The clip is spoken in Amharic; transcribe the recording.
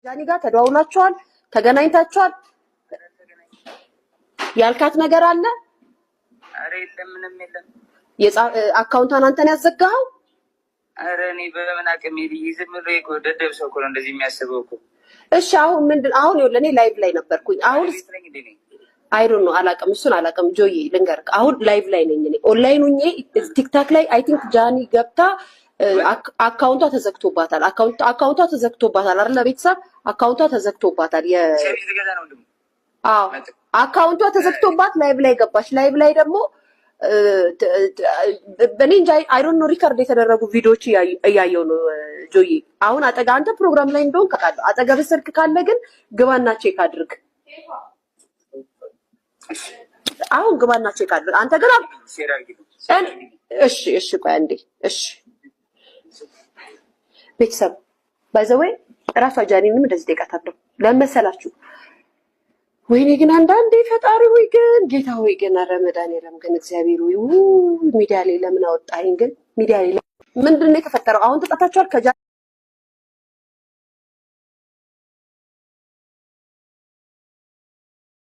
ጃኒ ጋር ተደዋውላችኋል? ተገናኝታችኋል? ያልካት ነገር አለ? አረ የለም፣ ምንም የለም። አካውንቷን አንተን ያዘጋኸው? አረ እኔ በምን አቅም ዝም ብሎ እኮ ደደብ ሰው እኮ ነው እንደዚህ የሚያስበው እኮ። እሺ አሁን ምንድን አሁን ይኸውልህ እኔ ላይቭ ላይ ነበርኩኝ። አሁን አይ ዶንት ኖ አላውቅም፣ እሱን አላውቅም። ጆዬ ልንገርህ፣ አሁን ላይቭ ላይ ነኝ እኔ ኦንላይን ሆኜ ቲክታክ ላይ አይ ቲንክ ጃኒ ገብታ አካውንቷ ተዘግቶባታል። አካውንቷ ተዘግቶባታል አይደል? ቤተሰብ አካውንቷ ተዘግቶባታል። አዎ አካውንቷ ተዘግቶባት ላይቭ ላይ ገባች። ላይቭ ላይ ደግሞ በኔ እንጃ አይ ዶንት ኖ ሪከርድ የተደረጉ ቪዲዮዎች እያየሁ ነው ጆዬ። አሁን አንተ ፕሮግራም ላይ እንደሆን ካለ አጠገብ ስልክ ካለ ግን ግባና ቼክ አድርግ። አሁን ግባና ቼክ አድርግ። አንተ ግን እሺ ቆይ አንዴ እሺ ቤተሰብ ባይዘወይ ራሷ ጃኒንም እንደዚህ ደቃታለሁ ለመሰላችሁ። ወይኔ ግን አንዳንዴ ፈጣሪ ሆይ ግን ጌታ ሆይ ግን ረመዳን የለም ግን እግዚአብሔር ሆይ ሚዲያ ላይ ለምን አወጣኸኝ? ግን ሚዲያ ላይ ምንድነው የተፈጠረው? አሁን ተጣጣቻችኋል ከጃኒ